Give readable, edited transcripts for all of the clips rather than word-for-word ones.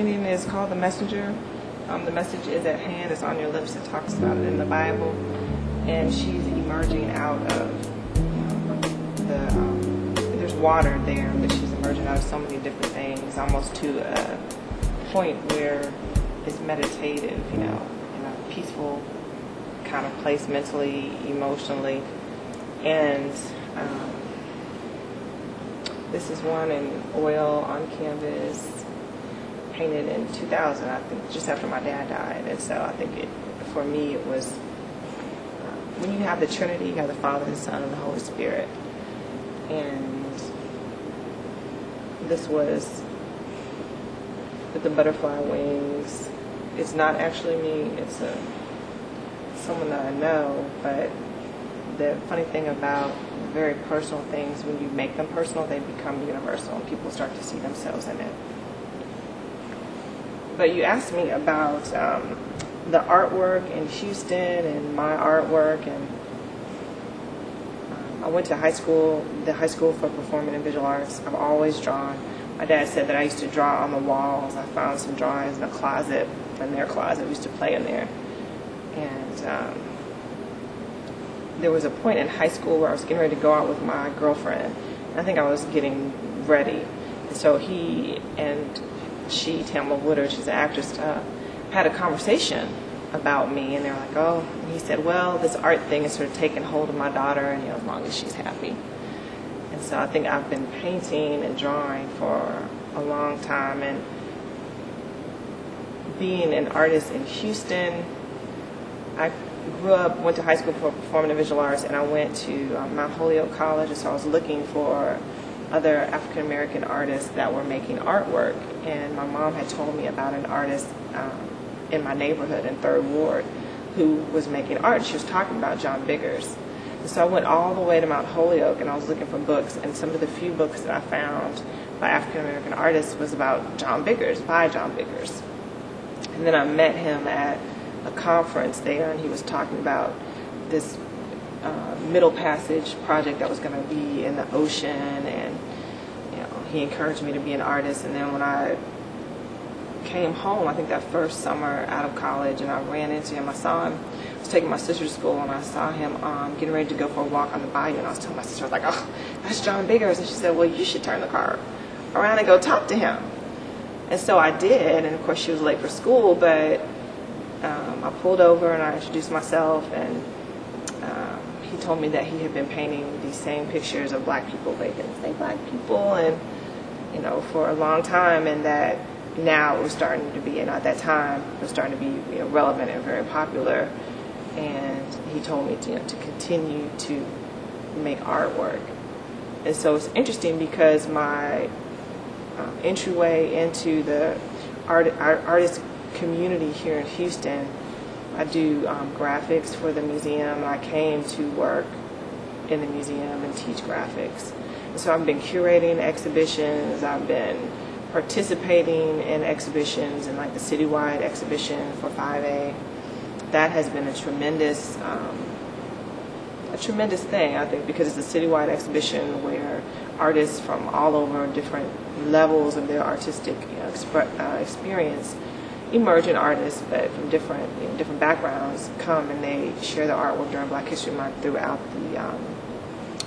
painting is called The Messenger. The message is at hand. It's on your lips. It talks about it in the Bible. And she's emerging out of there's water there, but she's emerging out of so many different things, almost to a point where it's meditative, in a peaceful kind of place mentally, emotionally. And this is one in oil on canvas, painted in 2000, I think, just after my dad died. And so I think for me it was, when you have the Trinity, you have the Father, the Son, and the Holy Spirit. And this was with the butterfly wings. It's not actually me, it's someone that I know, but the funny thing about very personal things, when you make them personal, they become universal and people start to see themselves in it. But you asked me about the artwork in Houston and my artwork, and I went to the high school for performing and visual arts. I've always drawn. My dad said that I used to draw on the walls. I found some drawings in a closet, in their closet. We used to play in there. And there was a point in high school where I was getting ready to go out with my girlfriend. I think I was getting ready. And so he and she, Tamla Woodard, she's an actress, had a conversation about me. And they're like, oh, and he said, well, this art thing is sort of taking hold of my daughter, and as long as she's happy. And so I think I've been painting and drawing for a long time. And being an artist in Houston, I went to high school for performing and visual arts, and I went to Mount Holyoke College, and so I was looking for other African American artists that were making artwork. And my mom had told me about an artist in my neighborhood in 3rd Ward who was making art. She was talking about John Biggers. And so I went all the way to Mount Holyoke, and I was looking for books, and some of the few books that I found by African American artists was about John Biggers, by John Biggers. And then I met him at a conference there, and he was talking about this Middle Passage project that was going to be in the ocean, and he encouraged me to be an artist. And then when I came home, I think that first summer out of college, and I ran into him, I saw him, I was taking my sister to school, and I saw him getting ready to go for a walk on the bayou, and I was telling my sister, I was like, oh, that's John Biggers. And she said, well, you should turn the car around and go talk to him. And so I did, and of course she was late for school, but I pulled over and I introduced myself, and he told me that he had been painting these same pictures of black people, but he didn't say black people, and for a long time, and that now it was starting to be, and at that time it was starting to be relevant and very popular. And he told me to continue to make artwork. And so it's interesting because my entryway into the artist community here in Houston, I do graphics for the museum. I came to work in the museum and teach graphics. And so I've been curating exhibitions. I've been participating in exhibitions, and like the citywide exhibition for 5A. That has been a tremendous thing, I think, because it's a citywide exhibition where artists from all over different levels of their artistic experience, emerging artists, but from different backgrounds, come and they share their artwork during Black History Month throughout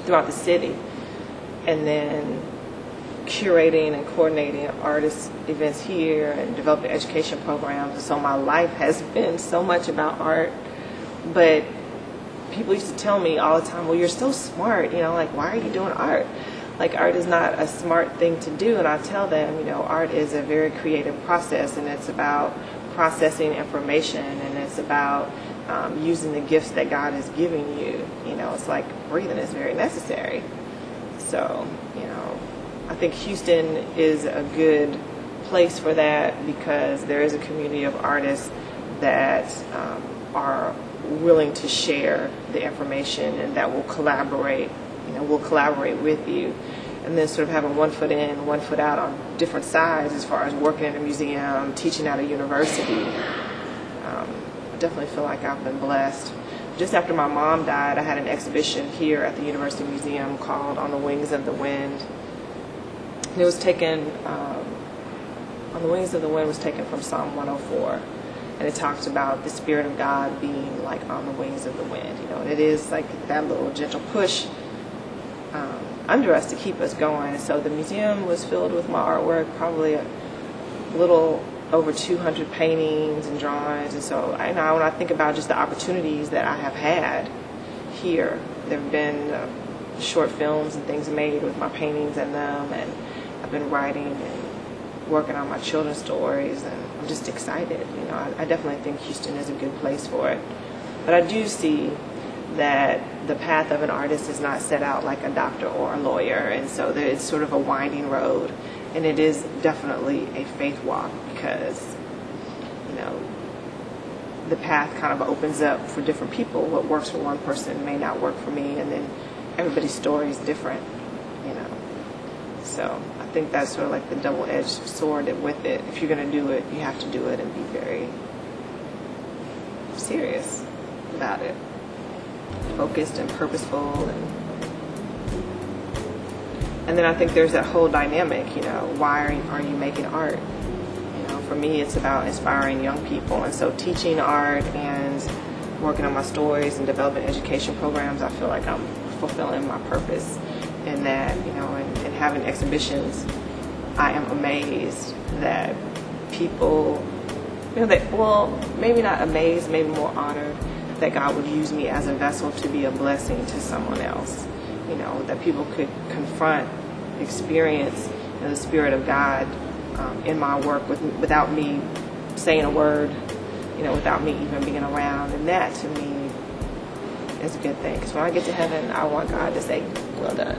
the city, and then curating and coordinating artist events here and developing education programs. And so my life has been so much about art. But people used to tell me all the time, well, you're so smart, like, why are you doing art? Like, art is not a smart thing to do. And I tell them, art is a very creative process, and it's about processing information, and it's about using the gifts that God has given you. It's like breathing is very necessary. So, I think Houston is a good place for that, because there is a community of artists that are willing to share the information and that will collaborate with you. And then sort of having one foot in, one foot out on different sides as far as working in a museum, teaching at a university. I definitely feel like I've been blessed. Just after my mom died, I had an exhibition here at the University Museum called On the Wings of the Wind. It was taken On the Wings of the Wind was taken from Psalm 104. And it talks about the Spirit of God being like on the wings of the wind, and it is like that little gentle push under us to keep us going. And so the museum was filled with my artwork, probably a little over 200 paintings and drawings. And so when I think about just the opportunities that I have had here, there have been short films and things made with my paintings in them, and I've been writing and working on my children's stories, and I'm just excited. I definitely think Houston is a good place for it. But I do see that the path of an artist is not set out like a doctor or a lawyer, and so it's sort of a winding road, and it is definitely a faith walk, because the path kind of opens up for different people. What works for one person may not work for me, and then everybody's story is different. So I think that's sort of like the double-edged sword with it. If you're going to do it, you have to do it and be very serious about it, focused and purposeful. And then I think there's that whole dynamic, why are you making art? For me, it's about inspiring young people. And so teaching art and working on my stories and developing education programs, I feel like I'm fulfilling my purpose in that, and having exhibitions. I am amazed that people, maybe not amazed, maybe more honored that God would use me as a vessel to be a blessing to someone else. That people could confront, experience the Spirit of God in my work without me saying a word, without me even being around. And that, to me, is a good thing. Because when I get to heaven, I want God to say, well done.